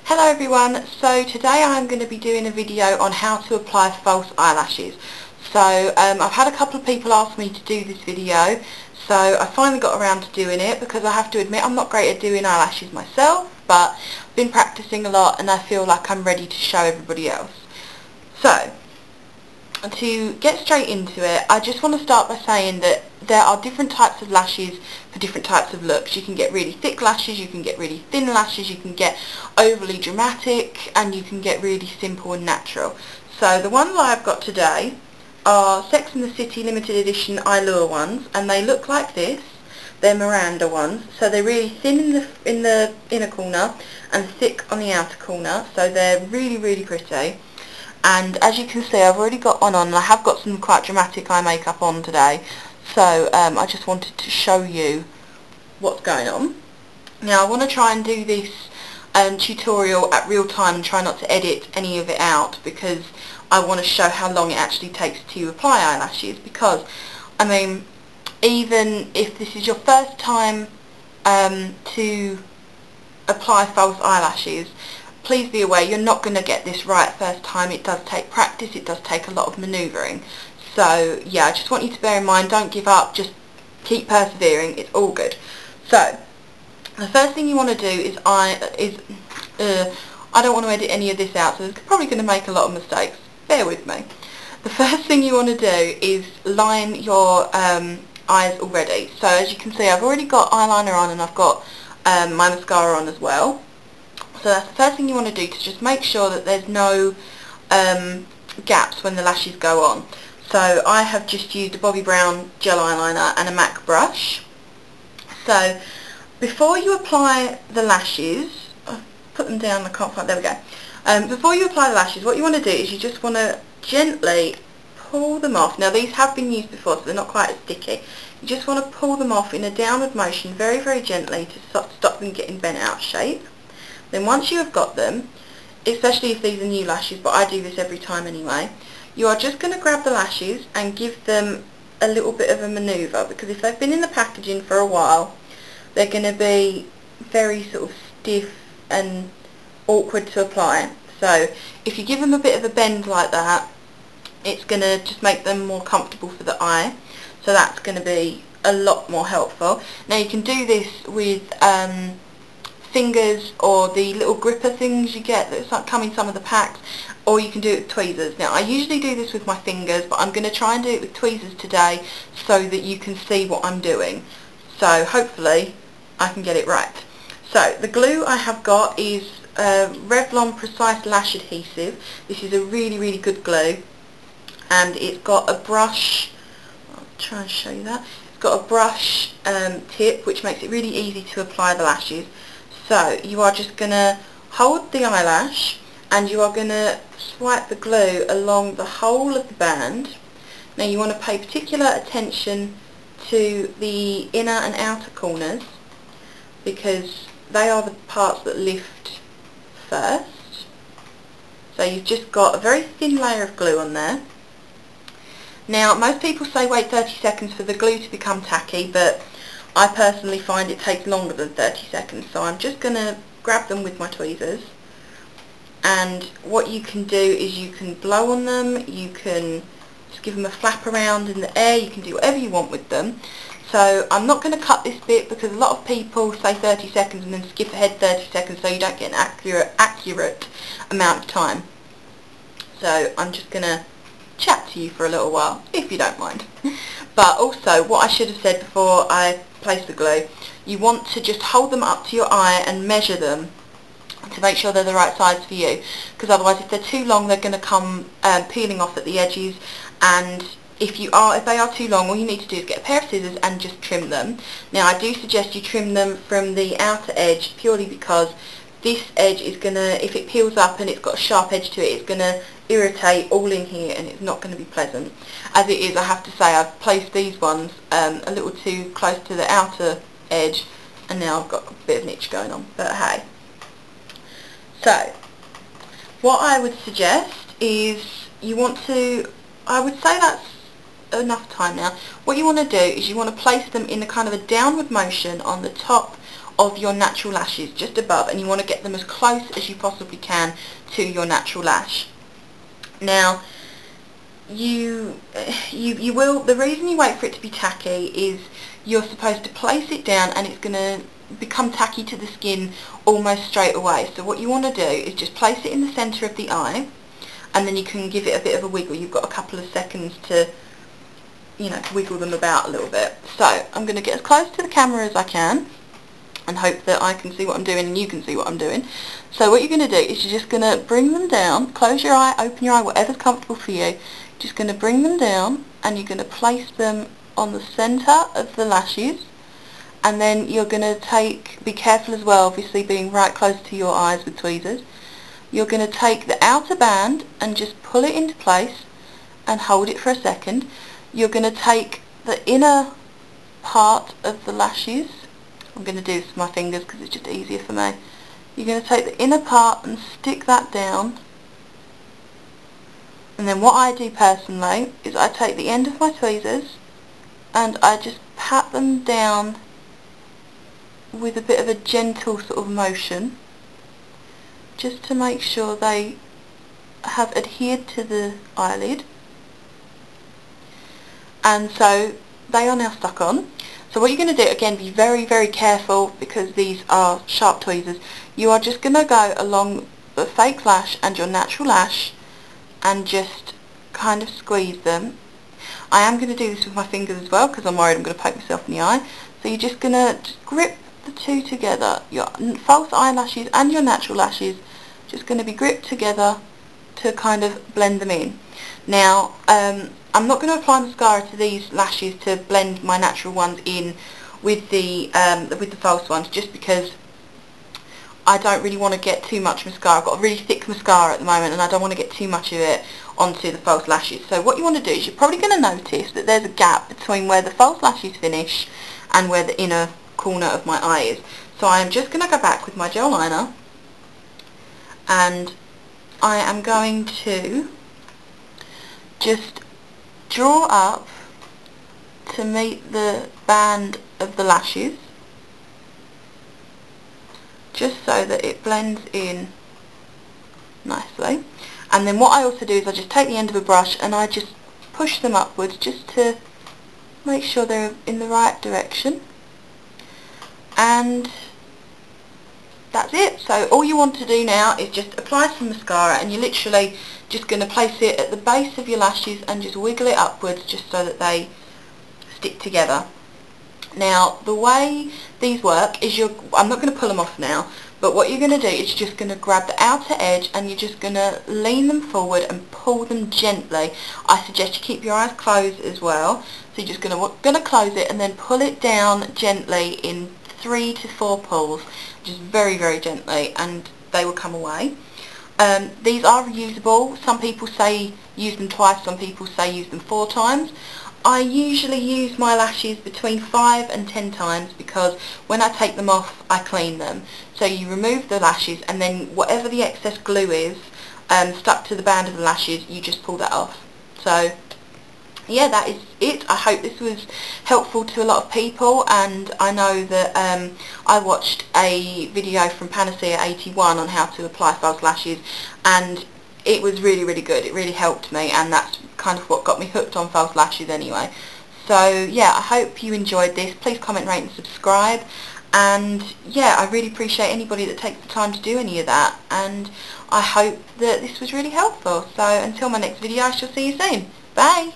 Hello everyone, so today I'm going to be doing a video on how to apply false eyelashes. So I've had a couple of people ask me to do this video, so I finally got around to doing it because I have to admit I'm not great at doing eyelashes myself, but I've been practicing a lot and I feel like I'm ready to show everybody else. So, to get straight into it, I just want to start by saying that there are different types of lashes for different types of looks. You can get really thick lashes, you can get really thin lashes, you can get overly dramatic, and you can get really simple and natural. So the ones I've got today are Sex and the City limited edition Allure ones, and they look like this. They're Miranda ones, so they're really thin in the inner corner and thick on the outer corner, so they're really pretty. And as you can see, I've already got one on, and I have got some quite dramatic eye makeup on today, so I just wanted to show you what's going on. Now I want to try and do this tutorial at real time and try not to edit any of it out, because I want to show how long it actually takes to apply eyelashes, because I mean, even if this is your first time to apply false eyelashes, please be aware you're not going to get this right first time. It does take practice, it does take a lot of manoeuvring. So yeah, I just want you to bear in mind, don't give up, just keep persevering, it's all good. So, the first thing you want to do is, I don't want to edit any of this out, so it's probably going to make a lot of mistakes. Bear with me. The first thing you want to do is line your eyes already. So as you can see, I've already got eyeliner on and I've got my mascara on as well. So that's the first thing you want to do, to just make sure that there's no gaps when the lashes go on. So I have just used a Bobbi Brown gel eyeliner and a MAC brush. So before you apply the lashes, I've put them down, I can't find, there we go. Before you apply the lashes, what you want to do is you just want to gently pull them off. Now these have been used before, so they're not quite as sticky. You just want to pull them off in a downward motion very gently to stop them getting bent out of shape. Then once you have got them, especially if these are new lashes, but I do this every time anyway, you are just going to grab the lashes and give them a little bit of a manoeuvre, because if they've been in the packaging for a while, they're going to be very sort of stiff and awkward to apply. So if you give them a bit of a bend like that, it's going to just make them more comfortable for the eye. So that's going to be a lot more helpful. Now you can do this with fingers or the little gripper things you get that come in some of the packs, or you can do it with tweezers. Now I usually do this with my fingers, but I'm going to try and do it with tweezers today so that you can see what I'm doing. So hopefully I can get it right. So the glue I have got is Revlon Precise Lash Adhesive. This is a really good glue, and it's got a brush, I'll try and show you that. It's got a brush tip, which makes it really easy to apply the lashes. So you are just going to hold the eyelash and you are going to swipe the glue along the whole of the band. Now you want to pay particular attention to the inner and outer corners, because they are the parts that lift first. So you've just got a very thin layer of glue on there. Now most people say wait 30 seconds for the glue to become tacky, but I personally find it takes longer than 30 seconds, so I'm just going to grab them with my tweezers. And what you can do is you can blow on them, you can just give them a flap around in the air, you can do whatever you want with them. So I'm not going to cut this bit, because a lot of people say 30 seconds and then skip ahead 30 seconds so you don't get an accurate amount of time. So I'm just going to chat to you for a little while, if you don't mind. But also, what I should have said before I place the glue, you want to just hold them up to your eye and measure them to make sure they're the right size for you, because otherwise if they're too long they're going to come peeling off at the edges, and if they are too long, all you need to do is get a pair of scissors and just trim them. Now I do suggest you trim them from the outer edge, purely because this edge is going to, if it peels up and it's got a sharp edge to it, it's going to irritate all in here and it's not going to be pleasant. As it is, I have to say, I've placed these ones a little too close to the outer edge, and now I've got a bit of an itch going on, but hey. So what I would suggest is I would say that's enough time now. What you want to do is you want to place them in a kind of a downward motion on the top of your natural lashes, just above, and you want to get them as close as you possibly can to your natural lash. Now, you will, the reason you wait for it to be tacky is you're supposed to place it down and it's going to become tacky to the skin almost straight away. So what you want to do is just place it in the centre of the eye, and then you can give it a bit of a wiggle. You've got a couple of seconds to, you know, wiggle them about a little bit. So I'm going to get as close to the camera as I can and hope that I can see what I'm doing and you can see what I'm doing. So what you're going to do is you're just going to bring them down, close your eye, open your eye, whatever's comfortable for you. Just going to bring them down and you're going to place them on the centre of the lashes, and then you're going to take, be careful as well, obviously being right close to your eyes with tweezers, you're going to take the outer band and just pull it into place and hold it for a second. You're going to take the inner part of the lashes, I'm going to do this with my fingers because it's just easier for me. You're going to take the inner part and stick that down, and then what I do personally is I take the end of my tweezers and I just pat them down with a bit of a gentle sort of motion, just to make sure they have adhered to the eyelid, and so they are now stuck on. So what you're going to do, again, be very, very careful because these are sharp tweezers. You are just going to go along the fake lash and your natural lash and just kind of squeeze them. I am going to do this with my fingers as well because I'm worried I'm going to poke myself in the eye. So you're just going to grip the two together, your false eyelashes and your natural lashes, just going to be gripped together to kind of blend them in. Now, I'm not going to apply mascara to these lashes to blend my natural ones in with the false ones, just because I don't really want to get too much mascara. I've got a really thick mascara at the moment and I don't want to get too much of it onto the false lashes. So what you want to do is you're probably going to notice that there's a gap between where the false lashes finish and where the inner corner of my eye is. So I am just going to go back with my gel liner and I am going to just draw up to meet the band of the lashes, just so that it blends in nicely. And then what I also do is I just take the end of a brush and I just push them upwards just to make sure they're in the right direction, and that's it. So all you want to do now is just apply some mascara, and you're literally just going to place it at the base of your lashes and just wiggle it upwards just so that they stick together. Now the way these work is I'm not going to pull them off now, but what you're going to do is you're just going to grab the outer edge and you're just going to lean them forward and pull them gently. I suggest you keep your eyes closed as well. So you're just going to close it and then pull it down gently in 3 to 4 pulls, just very, very gently, and they will come away. These are reusable. Some people say use them twice, some people say use them 4 times. I usually use my lashes between 5 and 10 times because when I take them off I clean them. So you remove the lashes and then whatever the excess glue is stuck to the band of the lashes, you just pull that off. So yeah, that is it. I hope this was helpful to a lot of people, and I know that I watched a video from Panacea 81 on how to apply false lashes, and it was really, really good. It really helped me, and that's kind of what got me hooked on false lashes anyway. So yeah, I hope you enjoyed this. Please comment, rate and subscribe, and yeah, I really appreciate anybody that takes the time to do any of that, and I hope that this was really helpful. So until my next video, I shall see you soon. Bye!